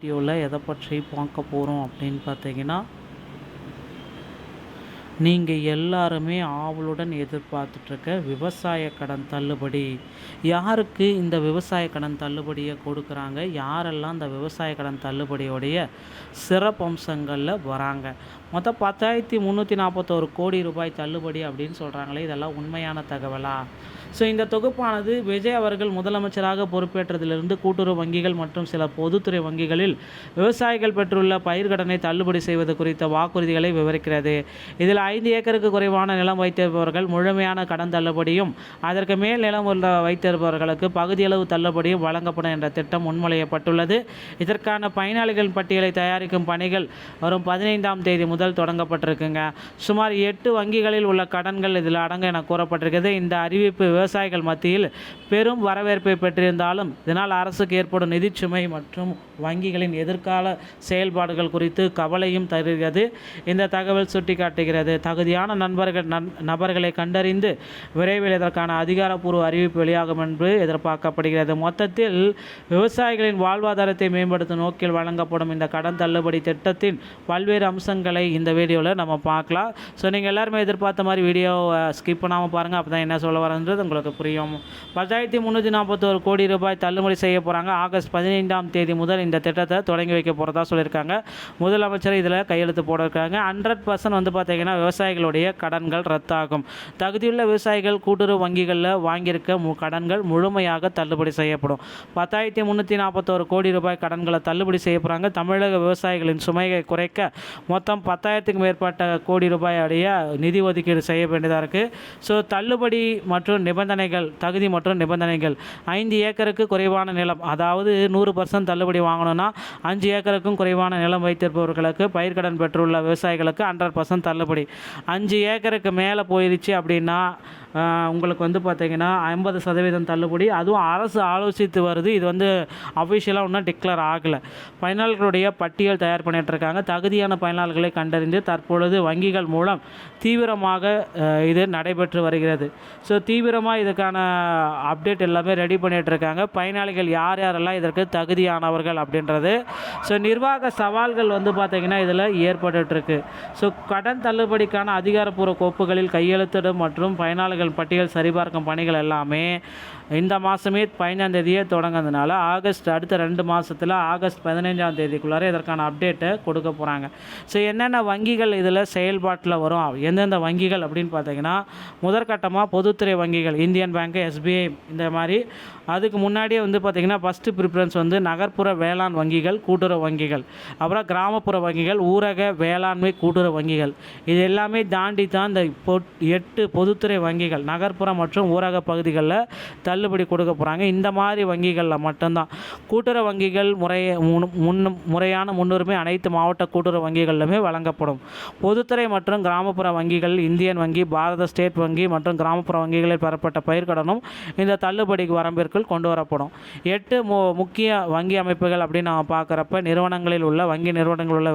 வீடியோவில் எதை பற்றி பார்க்க போகிறோம் அப்படின்னு பார்த்தீங்கன்னா, நீங்கள் எல்லாருமே ஆவலுடன் எதிர்பார்த்துட்ருக்க விவசாய கடன் தள்ளுபடி. யாருக்கு இந்த விவசாய கடன் தள்ளுபடியை கொடுக்குறாங்க? யாரெல்லாம் இந்த விவசாய கடன் தள்ளுபடியோடைய சிறப்பம்சங்களில் வராங்க? மொத்தம் 10,341 கோடி ரூபாய் தள்ளுபடி அப்படின்னு சொல்கிறாங்களே, இதெல்லாம் உண்மையான தகவலா? ஸோ இந்த தொகுப்பானது விஜய் அவர்கள் முதலமைச்சராக பொறுப்பேற்றதிலிருந்து கூட்டுறவு வங்கிகள் மற்றும் சில பொதுத்துறை வங்கிகளில் விவசாயிகள் பெற்றுள்ள பயிர்க்கடனை தள்ளுபடி செய்வது குறித்த வாக்குறுதிகளை விவரிக்கிறது. இதில் 5 ஏக்கருக்கு குறைவான நிலம் வைத்திருப்பவர்கள் முழுமையான கடன் தள்ளுபடியும், அதற்கு மேல் நிலம் வைத்திருப்பவர்களுக்கு பகுதியளவு தள்ளுபடியும் வழங்கப்படும் என்ற திட்டம் முன்மொழியப்பட்டுள்ளது. இதற்கான பயனாளிகள் பட்டியலை தயாரிக்கும் பணிகள் வரும் 15ஆம் தேதி முதல் தொடங்கப்பட்டிருக்குங்க. சுமார் 8 வங்கிகளில் உள்ள கடன்கள் இதில் அடங்கும் என கூறப்பட்டிருக்கிறது. இந்த அறிவிப்பு விவசாயிகள் மத்தியில் பெரும் வரவேற்பை பெற்றிருந்தாலும், இதனால் அரசுக்கு ஏற்படும் நிதிச்சுமை மற்றும் வங்கிகளின் எதிர்கால செயல்பாடுகள் குறித்து கவலையும் தருகிறது. இந்த தகவல் சுட்டிக்காட்டுகிறது. தகுதியான நபர்களை கண்டறிந்து விரைவில் இதற்கான அதிகாரப்பூர்வ அறிவிப்பு வெளியாகும் என்று எதிர்பார்க்கப்படுகிறது. மொத்தத்தில் விவசாயிகளின் வாழ்வாதாரத்தை மேம்படுத்தும் நோக்கில் வழங்கப்படும் இந்த கடன் தள்ளுபடி திட்டத்தின் பல்வேறு அம்சங்களை இந்த வீடியோவில் நம்ம பார்க்கலாம். ஸோ நீங்கள் எல்லாருமே எதிர்பார்த்த மாதிரி வீடியோவை ஸ்கிப் பண்ணாமல் பாருங்கள். அப்போ தான் என்ன சொல்ல வரன்றது உங்களுக்கு புரியும். 10,341 கோடி ரூபாய் தள்ளுபடி செய்ய போகிறாங்க. ஆகஸ்ட் 15ஆம் தேதி முதல் இந்த திட்டத்தை தொடங்கி வைக்க போகிறதா சொல்லியிருக்காங்க. முதலமைச்சர் இதில் கையெழுத்து போட்டிருக்காங்க. 100% வந்து பார்த்திங்கன்னா விவசாயிகளுடைய கடன்கள் ரத்தாகும். தகுதியுள்ள விவசாயிகள் கூட்டுறவு வங்கிகளில் வாங்கியிருக்க கடன்கள் முழுமையாக தள்ளுபடி செய்யப்படும். 10,341 கோடி ரூபாய் கடன்களை தள்ளுபடி செய்ய போகிறாங்க. தமிழக விவசாயிகளின் சுமையை குறைக்க மொத்தம் 10,000க்கும் மேற்பட்ட கோடி ரூபாய் அடைய நிதி ஒதுக்கீடு செய்ய வேண்டியதாக இருக்குது. ஸோ தள்ளுபடி மற்றும் நிபந்தனைகள், தகுதி மற்றும் நிபந்தனைகள்: 5 ஏக்கருக்கு குறைவான நிலம், அதாவது 100% தள்ளுபடி வாங்கணும்னா 5 ஏக்கருக்கும் குறைவான நிலம் வைத்திருப்பவர்களுக்கு, பயிர்க்கடன் பெற்றுள்ள விவசாயிகளுக்கு 100% தள்ளுபடி. 5 ஏக்கருக்கு மேலே போயிடுச்சு அப்படின்னா உங்களுக்கு வந்து பார்த்திங்கன்னா 50% தள்ளுபடி. அதுவும் அரசு ஆலோசித்து வருது. இது வந்து அஃபிஷியலாக இன்னும் டிக்ளேர் ஆகலை. பயனாளர்களுடைய பட்டியல் தயார் பண்ணிகிட்ருக்காங்க. தகுதியான பயனாளர்களை கண்டறிந்து தற்பொழுது வங்கிகள் மூலம் தீவிரமாக இது நடைபெற்று வருகிறது. ஸோ தீவிரமாக இதுக்கான அப்டேட் எல்லாமே ரெடி பண்ணிகிட்ருக்காங்க. பயனாளிகள் யார் யாரெல்லாம் இதற்கு தகுதியானவர்கள் அப்படின்றது. ஸோ நிர்வாக சவால்கள் வந்து பார்த்திங்கன்னா இதில் ஏற்பட்டுருக்கு. ஸோ கடன் தள்ளுபடிக்கான அதிகாரப்பூர்வ கோப்புகளில் கையெழுத்திடும் மற்றும் பயனாளிகள் பட்டியல் சரிபார்க்கும் பணிகள் எல்லாமே இந்த மாதமே 15ஆம் தேதியே தொடங்கிறதுனால அடுத்த 2 மாதத்தில் ஆகஸ்ட் 15ஆம் தேதிக்குள்ளார இதற்கான அப்டேட்டை கொடுக்க போகிறாங்க. ஸோ என்னென்ன வங்கிகள் இதில் செயல்பாட்டில் வரும், எந்தெந்த வங்கிகள் அப்படின்னு பார்த்தீங்கன்னா, முதற்கட்டமாக பொதுத்துறை வங்கிகள், இந்தியன் பேங்க், SBI இந்த மாதிரி. அதுக்கு முன்னாடியே வந்து பார்த்திங்கன்னா ஃபஸ்ட்டு ப்ரிஃபரன்ஸ் வந்து நகர்ப்புற வேளாண் வங்கிகள், கூட்டுறவு வங்கிகள், அப்புறம் கிராமப்புற வங்கிகள், ஊரக வேளாண்மை கூட்டுறவு வங்கிகள். இது எல்லாமே தாண்டி தான் இந்த 8 பொதுத்துறை வங்கிகள் நகர்ப்புற மற்றும் ஊரக பகுதிகளில் தள்ளுபடி கொடுக்க போகிறாங்க. இந்த மாதிரி வங்கிகளில் மட்டும்தான். கூட்டுறவு வங்கிகள் முறையான முன்னுரிமை அனைத்து மாவட்ட கூட்டுறவு வங்கிகளிலுமே வழங்கப்படும். பொதுத்துறை மற்றும் கிராமப்புற வங்கிகள், இந்தியன் வங்கி, பாரத ஸ்டேட் வங்கி மற்றும் கிராமப்புற வங்கிகளில் பெறப்பட்ட பயிர்க்கடனும் இந்த தள்ளுபடிக்கு வரம்பிற்குள் கொண்டு வரப்படும். 8 முக்கிய வங்கி அமைப்புகள் அப்படின்னு நம்ம பார்க்குறப்ப நிறுவனங்களில் உள்ள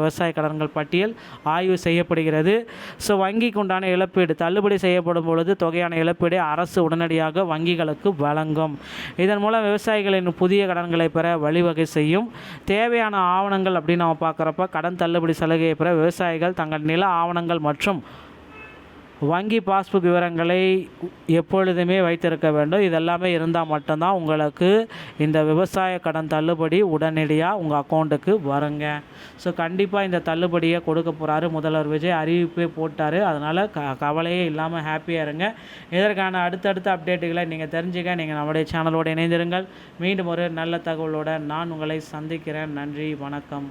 விவசாய கடன்கள் பட்டியல் ஆய்வு செய்யப்படுகிறது. ஸோ வங்கிக்கு உண்டான இழப்பீடு தள்ளுபடி செய்யப்படும் பொழுது தொகையான இழப்பீடு அரசு உடனடியாக வங்கிகளுக்கு வழங்கும். இதன் மூலம் விவசாயிகளின் புதிய கடன்களை பெற வழிவகை செய்யும். தேவையான ஆவணங்கள் அப்படின்னு நம்ம பார்க்குறப்ப கடன் தள்ளுபடி சலுகையை பெற விவசாயிகள் தங்கள் நில ஆவணங்கள் மற்றும் வங்கி பாஸ்புக் விவரங்களை எப்பொழுதுமே வைத்திருக்க வேண்டும். இதெல்லாமே இருந்தால் மட்டும்தான் உங்களுக்கு இந்த விவசாய கடன் தள்ளுபடி உடனடியாக உங்கள் அக்கௌண்ட்டுக்கு வருங்க. ஸோ கண்டிப்பாக இந்த தள்ளுபடியை கொடுக்க போகிறாரு முதல்வர் விஜய். அறிவிப்பே போட்டார். அதனால் கவலையே இல்லாமல் ஹாப்பியாக இருங்க. இதற்கான அடுத்தடுத்த அப்டேட்டுகளை நீங்கள் தெரிஞ்சுக்க நீங்கள் நம்முடைய சேனலோடு இணைந்திருங்கள். மீண்டும் ஒரு நல்ல தகவலோடு நான் உங்களை சந்திக்கிறேன். நன்றி, வணக்கம்.